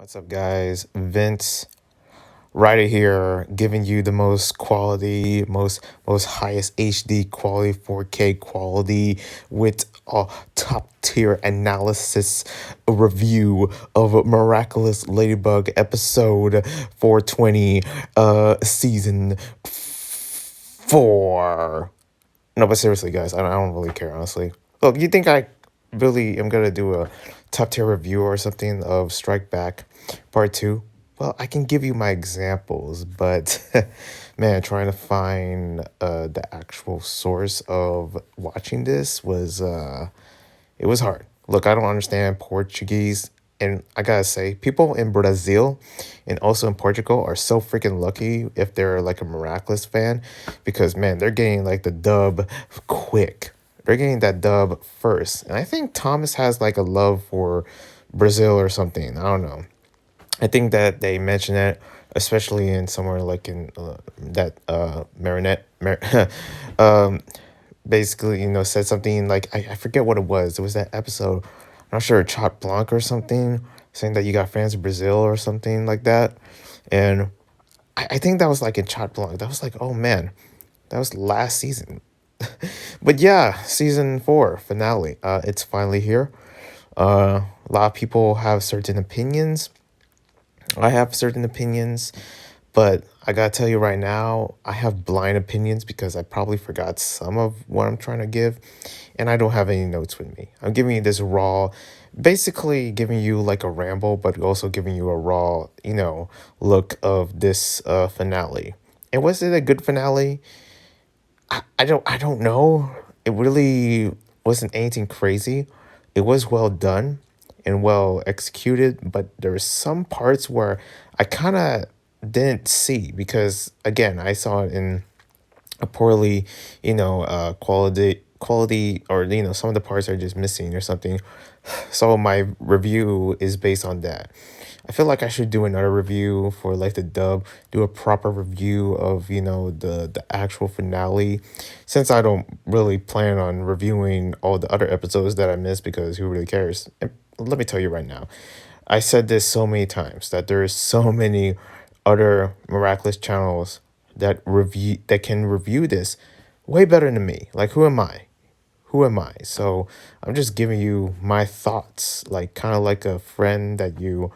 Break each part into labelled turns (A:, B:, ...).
A: What's up, guys? Vince, right here, giving you the most quality, most highest HD quality, 4K quality, with a top tier analysis review of Miraculous Ladybug episode 420, season 4. No, but seriously, guys, I don't really care, honestly. Look, you think I really am gonna do a top tier review or something of Strike Back Part 2? Well, I can give you my examples, but man, trying to find the actual source of watching this was it was hard. Look, I don't understand Portuguese, and I gotta say, people in Brazil and also in Portugal are so freaking lucky if they're like a Miraculous fan, because man, they're getting like the dub quick. They're getting that dub first, and I think Thomas has like a love for Brazil or something. I don't know. I think that they mention it, especially in somewhere like in that Marinette, um, basically, said something like I forget what it was. It was that episode. I'm not sure, Chot Blanc or something, saying that you got fans of Brazil or something like that. And I think that was like in Chot Blanc. That was like, oh man, that was last season. But yeah, season 4 finale. It's finally here. A lot of people have certain opinions. I have certain opinions, but I gotta tell you right now, I have blind opinions because I probably forgot some of what I'm trying to give, and I don't have any notes with me. I'm giving you this raw, basically giving you like a ramble, but also giving you a raw, look of this finale. And was it a good finale? I don't know. It really wasn't anything crazy. It was well done and well executed, but there were some parts where I kind of didn't see because again, I saw it in a poorly, quality, or some of the parts are just missing or something. So my review is based on that. I feel like I should do another review for like the dub, do a proper review of, the actual finale, since I don't really plan on reviewing all the other episodes that I missed, because who really cares? And let me tell you right now, I said this so many times that there's so many other Miraculous channels that can review this way better than me. Like, who am I? Who am I? So I'm just giving you my thoughts, like kind of like a friend that you,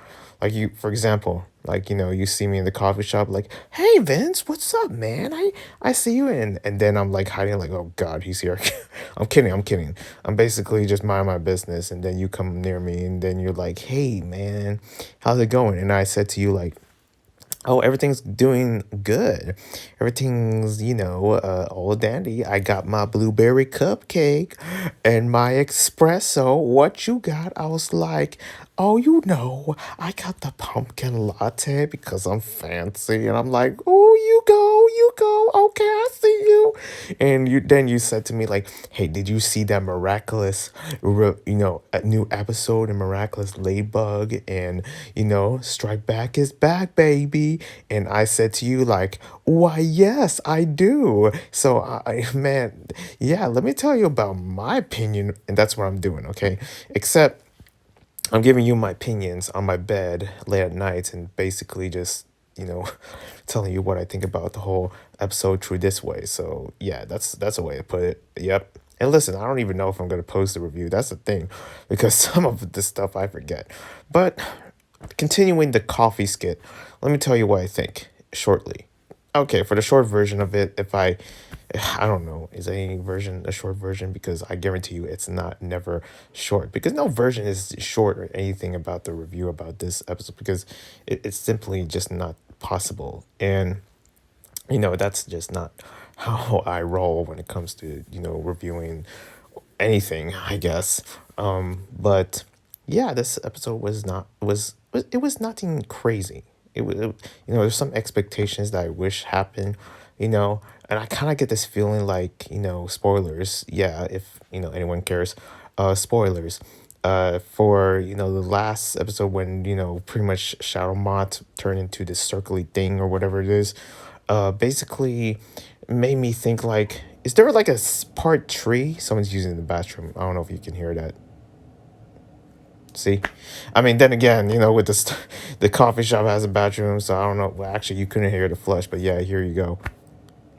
A: for example, like, you see me in the coffee shop, like, hey Vince, what's up, man? I see you, and then I'm like hiding, like, oh God, he's here. I'm kidding. I'm basically just mind my business, and then you come near me, and then you're like, hey man, how's it going? And I said to you like, oh, everything's doing good. Everything's, all dandy. I got my blueberry cupcake and my espresso. What you got? I was like, oh, I got the pumpkin latte because I'm fancy. And I'm like, oh, you go. Okay, I see you. And then you said to me like, hey, did you see that miraculous, a new episode in Miraculous Ladybug? And, Strike Back is back, baby. And I said to you like, why, yes, I do. So man, yeah, let me tell you about my opinion. And that's what I'm doing, okay? Except I'm giving you my opinions on my bed late at night, and basically just, you know, telling you what I think about the whole episode through this way. So yeah, that's a way to put it. Yep. And listen, I don't even know if I'm gonna post a review. That's the thing, because some of the stuff I forget. But continuing the coffee skit, let me tell you what I think shortly. Okay, for the short version of it, if I don't know, is any version a short version? Because I guarantee you it's not never short. Because no version is short or anything about the review about this episode, because it's simply just not possible. And, that's just not how I roll when it comes to, reviewing anything, I guess. But yeah, this episode it was nothing crazy. There's some expectations that I wish happened, and I kind of get this feeling like, spoilers. Yeah, if anyone cares, spoilers. For the last episode, when pretty much Shadow Mott turned into this circly thing or whatever it is, basically made me think like, is there like a part 3? Someone's using the bathroom. I don't know if you can hear that. See, I mean, then again, with the coffee shop has a bathroom, so I don't know. Well, actually, you couldn't hear the flush, but yeah, here you go.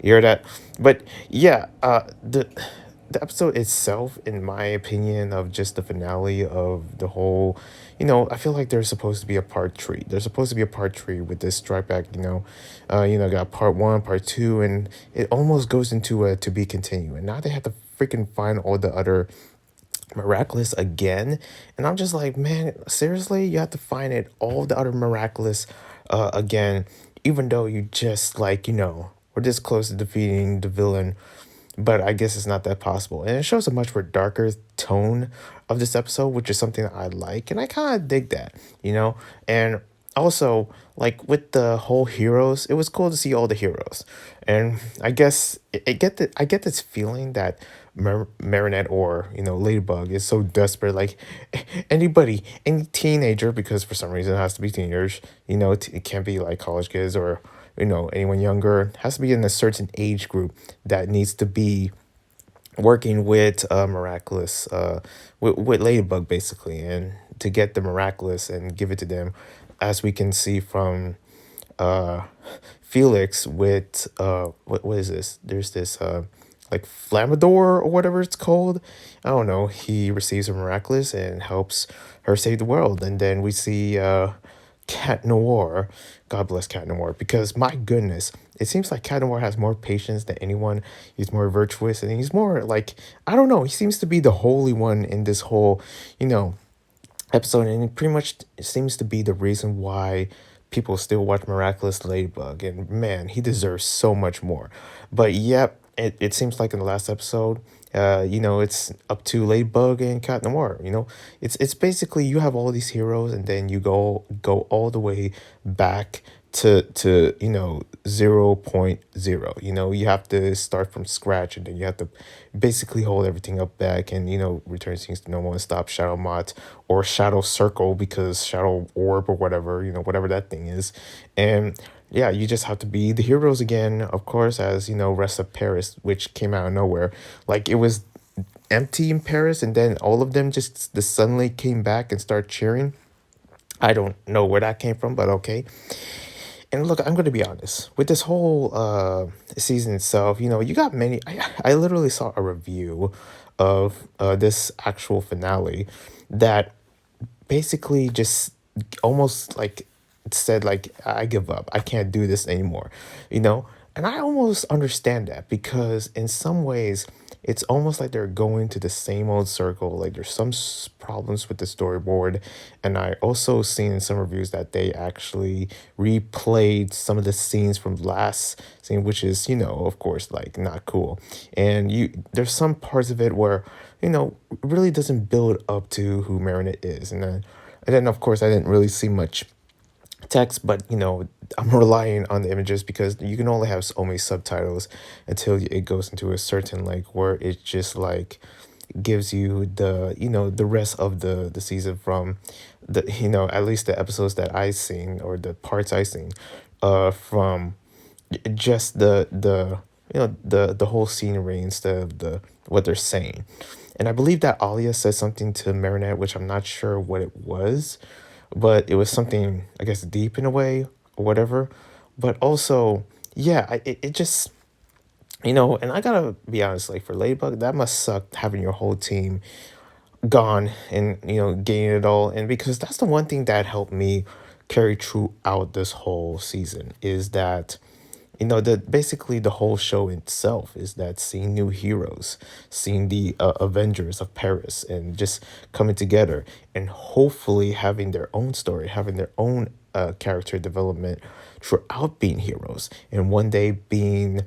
A: You hear that? But yeah, the episode itself, in my opinion, of just the finale of the whole, I feel like there's supposed to be a part three. There's supposed to be a part three with this strike back. Got part one, part two, and it almost goes into a to be continued. And now they have to freaking find all the other Miraculous again. And I'm just like, man, seriously, you have to find it all the other Miraculous again, even though you just like, we're this close to defeating the villain, but I guess it's not that possible. And it shows a much more darker tone of this episode, which is something that I like, and I kind of dig that, And also, like with the whole heroes, it was cool to see all the heroes, and I guess I get this feeling that Marinette or Ladybug is so desperate, like any teenager, because for some reason it has to be teenagers, it can't be like college kids or anyone younger. It has to be in a certain age group that needs to be working with Miraculous, with Ladybug basically, and to get the Miraculous and give it to them, as we can see from uh Felix with what is this? There's this like Flamador or whatever it's called. I don't know. He receives a Miraculous and helps her save the world, and then we see Cat Noir. God bless Cat Noir, because my goodness, it seems like Cat Noir has more patience than anyone. He's more virtuous, and he's more like, I don't know. He seems to be the holy one in this whole, you know, episode, and it pretty much seems to be the reason why people still watch Miraculous Ladybug. And man, he deserves so much more. But yep, it seems like in the last episode, it's up to Ladybug and Cat Noir. It's basically you have all these heroes, and then you go all the way back to 0.0. You have to start from scratch, and then you have to basically hold everything up back, and return things to normal and stop Shadow Mott or Shadow Circle, because Shadow Orb or whatever, whatever that thing is. And yeah, you just have to be the heroes again, of course, as Rest of Paris, which came out of nowhere. Like, it was empty in Paris, and then all of them just suddenly came back and start cheering. I don't know where that came from, but okay. And look, I'm going to be honest with this whole season itself. You got many. I literally saw a review of this actual finale that basically just almost like said, like, I give up, I can't do this anymore, and I almost understand that, because in some ways it's almost like they're going to the same old circle. Like, there's some problems with the storyboard, and I also seen in some reviews that they actually replayed some of the scenes from last scene, which is, of course, like, not cool. And there's some parts of it where really doesn't build up to who Marinette is. And then of course I didn't really see much text, but I'm relying on the images, because you can only have so many subtitles until it goes into a certain, like, where it just like gives you the rest of the season, from the at least the episodes that I seen, or the parts I seen from just the whole scenery, instead of what they're saying. And I believe that Alia said something to Marinette, which I'm not sure what it was, but it was something, I guess, deep in a way, or whatever. But also, yeah, it just, and I gotta be honest, like, for Ladybug, that must suck, having your whole team gone, and getting it all. And because that's the one thing that helped me carry throughout this whole season, is that the basically the whole show itself is that seeing new heroes, seeing the Avengers of Paris, and just coming together, and hopefully having their own story, having their own character development throughout being heroes, and one day being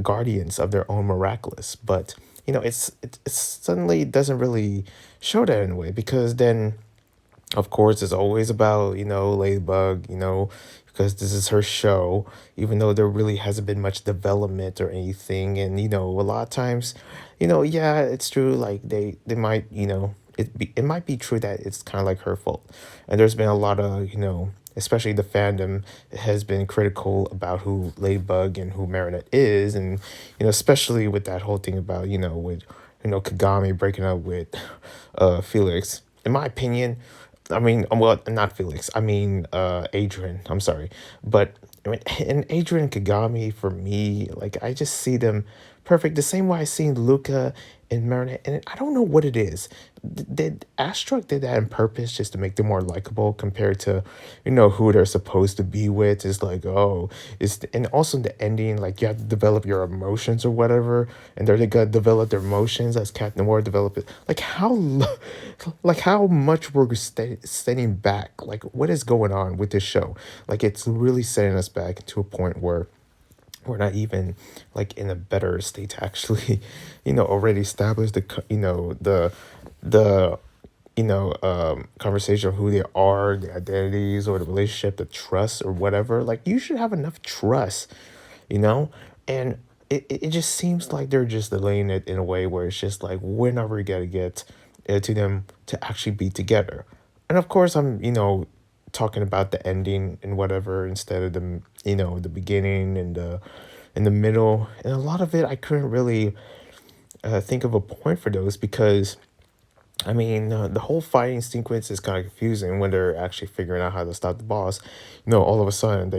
A: guardians of their own Miraculous. But it's suddenly doesn't really show that in a way, because then of course, it's always about, Ladybug, because this is her show, even though there really hasn't been much development or anything. And, a lot of times, yeah, it's true. Like, they might, it might be true that it's kind of like her fault. And there's been a lot of, especially the fandom has been critical about who Ladybug and who Marinette is. And, especially with that whole thing about, with, Kagami breaking up with Felix. In my opinion, I mean, well, not Felix. I mean, Adrian. I'm sorry, but I mean, and Adrian Kagami for me, like I just see them perfect. The same way I seen Luca and Marinette, and I don't know what it is. Did Astruck did that on purpose just to make them more likable compared to, who they're supposed to be with? Is like, oh, and also the ending, like you have to develop your emotions or whatever, and they're gonna develop their emotions as Captain Ward develop it. Like like how much we're setting back. Like what is going on with this show? Like it's really setting us back to a point where we're not even like in a better state to actually, already establish the conversation of who they are, the identities or the relationship, the trust or whatever. Like you should have enough trust, you know? And it just seems like they're just delaying it in a way where it's just like we're never gonna get to them to actually be together. And of course I'm, talking about the ending and whatever instead of the beginning and the in the middle. And a lot of it I couldn't really think of a point for those because I mean, the whole fighting sequence is kind of confusing when they're actually figuring out how to stop the boss. All of a sudden,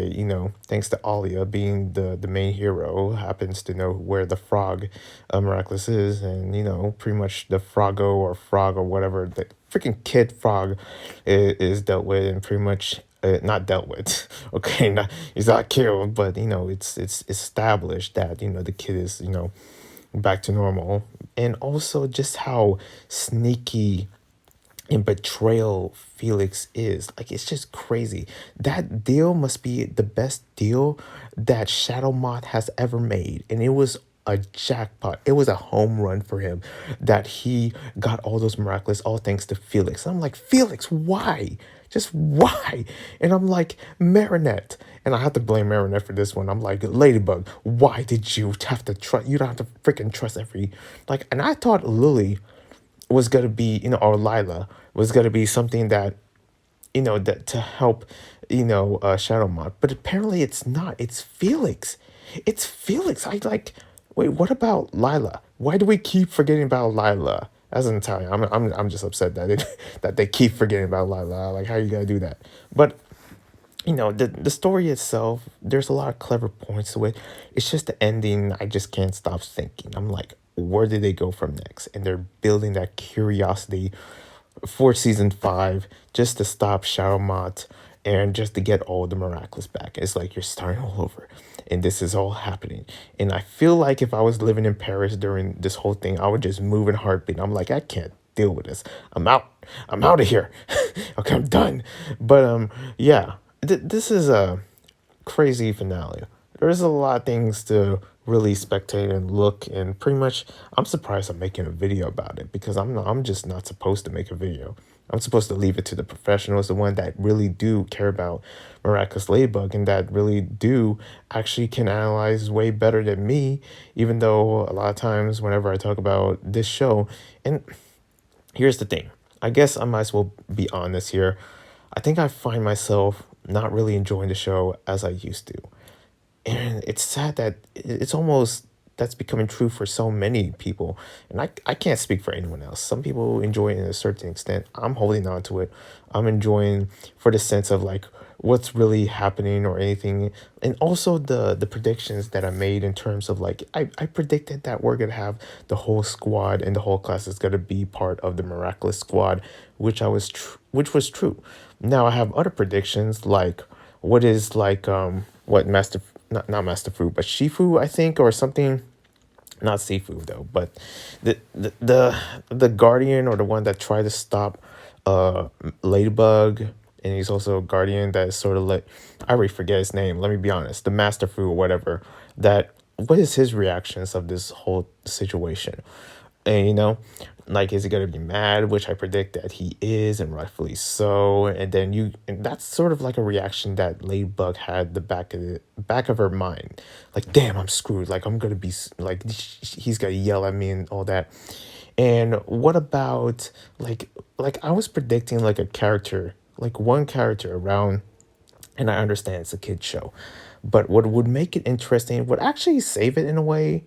A: thanks to Alia being the main hero, happens to know where the frog, Miraculous is, and pretty much the frog or whatever the freaking kid frog is dealt with, and pretty much not dealt with. Okay, not he's not killed, but it's established that the kid is back to normal, and also just how sneaky and betrayal Felix is. Like it's just crazy. That deal must be the best deal that Shadow Moth has ever made. And it was a jackpot. It was a home run for him that he got all those miraculous, all thanks to Felix. I'm like, Felix, why? Just why? And I'm like, Marinette. And I have to blame Marinette for this one. I'm like, Ladybug, why did you have to trust? You don't have to freaking trust every. Like, and I thought Lily was gonna be, or Lila was gonna be something that, that to help, Shadow Moth. But apparently it's not. It's Felix. It's Felix. I like. Wait, what about Lila? Why do we keep forgetting about Lila? As an Italian, I'm just upset that that they keep forgetting about Lila. Like, how you gonna do that? But the story itself, there's a lot of clever points to it. It's just the ending, I just can't stop thinking. I'm like, where did they go from next? And they're building that curiosity for season 5 just to stop Shadowmont and just to get all the miraculous back. It's like you're starting all over. And this is all happening. And I feel like if I was living in Paris during this whole thing, I would just move in a heartbeat. I'm like, I can't deal with this. I'm out. I'm out of here. Okay, I'm done. But yeah, this is a crazy finale. There's a lot of things to really spectate and look, and pretty much I'm surprised I'm making a video about it because I'm just not supposed to make a video. I'm supposed to leave it to the professionals, the one that really do care about Miraculous Ladybug and that really do actually can analyze way better than me, even though a lot of times whenever I talk about this show, and here's the thing, I guess I might as well be honest here. I think I find myself not really enjoying the show as I used to. And it's sad that it's almost that's becoming true for so many people. And I can't speak for anyone else. Some people enjoy it in a certain extent. I'm holding on to it. I'm enjoying for the sense of like what's really happening or anything. And also the predictions that I made in terms of like I predicted that we're gonna have the whole squad and the whole class is gonna be part of the miraculous squad, which was true. Now I have other predictions like what is like what master not master food but shifu I think or something, not seafood though, but the guardian or the one that tried to stop Ladybug, and he's also a guardian that is sort of like I already forget his name, let me be honest, the master food or whatever, that what is his reactions of this whole situation? And like is he gonna be mad, which I predict that he is, and rightfully so. And then and that's sort of like a reaction that Ladybug had the back of her mind, like damn I'm screwed, like I'm gonna be like he's gonna yell at me and all that. And what about like I was predicting like a character, like one character around, and I understand it's a kid show, but what would make it interesting would actually save it in a way,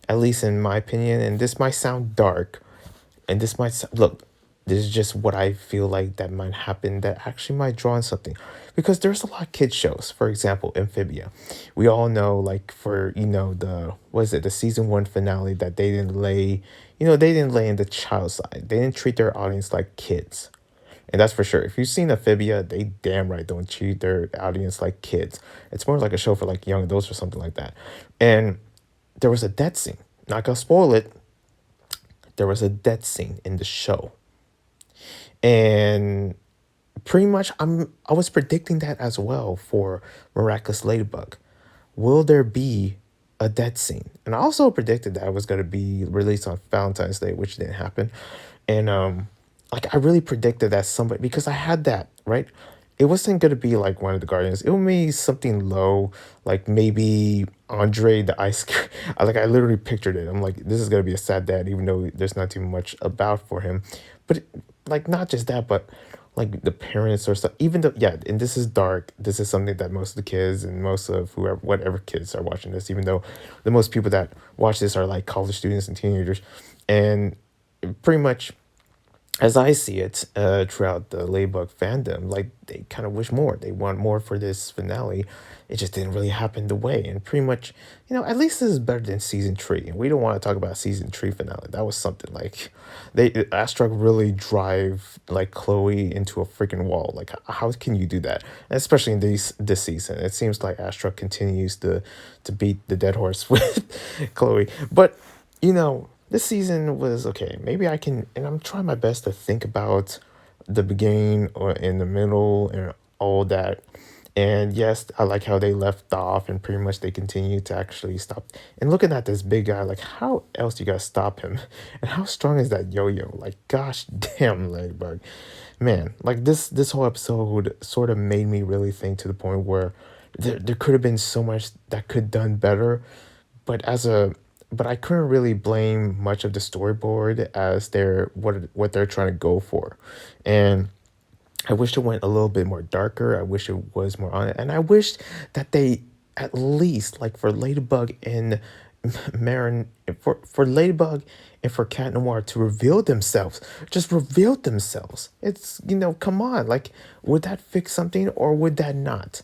A: at least in my opinion, and this might sound dark, and this might look. this is just what I feel like that might happen that actually might draw on something. Because there's a lot of kids shows. For example, Amphibia. We all know, like, for, the, what is it, the season one finale, that they didn't lay in the child side. They didn't treat their audience like kids. And that's for sure. If you've seen Amphibia, they damn right don't treat their audience like kids. It's more like a show for like young adults or something like that. And there was a death scene. Not gonna spoil it. There was a death scene in the show. And pretty much I was predicting that as well for Miraculous Ladybug. Will there be a death scene? And I also predicted that it was going to be released on Valentine's Day, which didn't happen. And like, I really predicted that somebody, because I had that, right? It wasn't going to be like one of the Guardians. It would be something low, like maybe Andre the Ice. Like, I literally pictured it. I'm like, this is going to be a sad dad, even though there's not too much about for him. But like, not just that, but like the parents or stuff. Even though, yeah, and this is dark. This is something that most of the kids and most of whoever, whatever kids are watching this, even though the most people that watch this are like college students and teenagers, and pretty much, as I see it, throughout the Ladybug fandom, like, they kind of wish more. They want more for this finale. It just didn't really happen the way. And pretty much, at least this is better than season three. And we don't want to talk about season three finale. That was something like, Astro really drive like Chloe into a freaking wall. Like, how can you do that? And especially in this season, it seems like Astro continues to beat the dead horse with Chloe. But this season was okay. Maybe I can, and I'm trying my best to think about the beginning or in the middle and all that. And yes, I like how they left off and pretty much they continue to actually stop. And looking at this big guy, like, how else you guys stop him? And how strong is that yo-yo? Like, gosh damn, Ladybug. Man, like, this whole episode sort of made me really think, to the point where there could have been so much that could done better, but I couldn't really blame much of the storyboard, as what they're trying to go for. And I wish it went a little bit more darker. I wish it was more on it. And I wish that they, at least, like, for Ladybug and Marin, for Ladybug and for Cat Noir, to reveal themselves. Just reveal themselves. It's, come on. Like, would that fix something or would that not?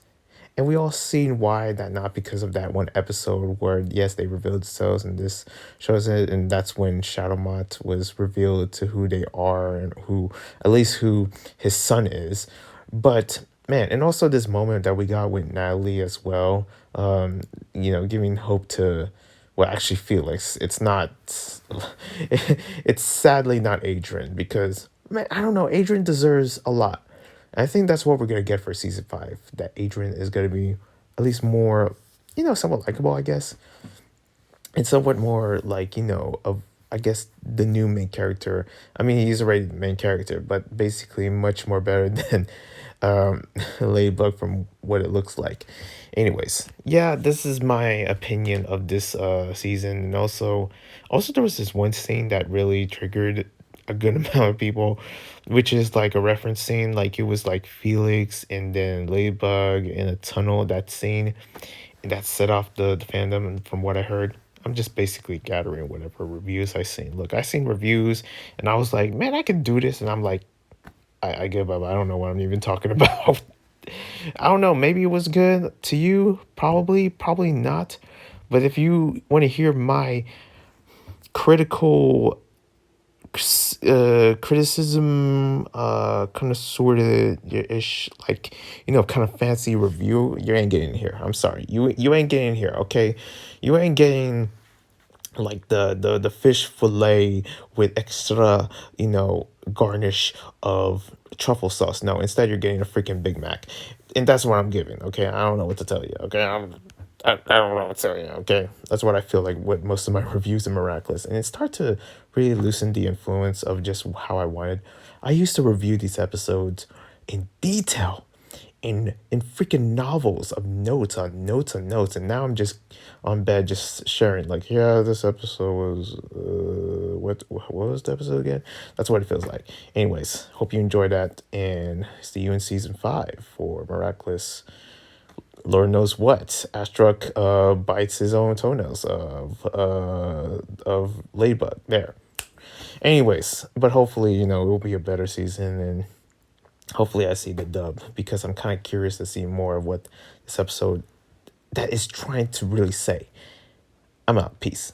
A: And we all seen why that not, because of that one episode where, yes, they revealed themselves, and this shows it, and that's when Shadowmont was revealed to who they are and at least who his son is. But man, and also this moment that we got with Natalie as well, giving hope to, well, I actually feel like it's not, it's sadly not Adrian, because, man, I don't know, Adrian deserves a lot. I think that's what we're gonna get for season five. That Adrian is gonna be at least more, somewhat likable, I guess, and somewhat more like, of, I guess, the new main character. I mean, he's already the main character, but basically much more better than Ladybug from what it looks like. Anyways, yeah, this is my opinion of this season, and also there was this one scene that really triggered a good amount of people, which is like a reference scene. Like, it was like Felix and then Ladybug in a tunnel. That scene that set off the fandom, and from what I heard, I'm just basically gathering whatever reviews I seen. Look, I seen reviews and I was like, man, I can do this, and I'm like, I give up. I don't know what I'm even talking about. I don't know. Maybe it was good to you. Probably not. But if you want to hear my critical criticism, kind of sort of ish, like, kind of fancy review, you ain't getting here. I'm sorry, you ain't getting here. Okay, you ain't getting like the fish fillet with extra, garnish of truffle sauce. No, instead you're getting a freaking Big Mac, and that's what I'm giving. Okay, I don't know what to tell you. Okay, I don't know what to tell you. Okay, that's what I feel like with most of my reviews of Miraculous, and it started to really loosen the influence of just how I wanted. I used to review these episodes in detail, in freaking novels of notes on notes on notes, and now I'm just on bed just sharing, like, yeah, this episode was what was the episode again? That's what it feels like. Anyways, hope you enjoyed that, and see you in season 5 for Miraculous. Lord knows what. Astruck bites his own toenails of Ladybug. There. Anyways, but hopefully, it will be a better season, and hopefully I see the dub because I'm kind of curious to see more of what this episode that is trying to really say. I'm out. Peace.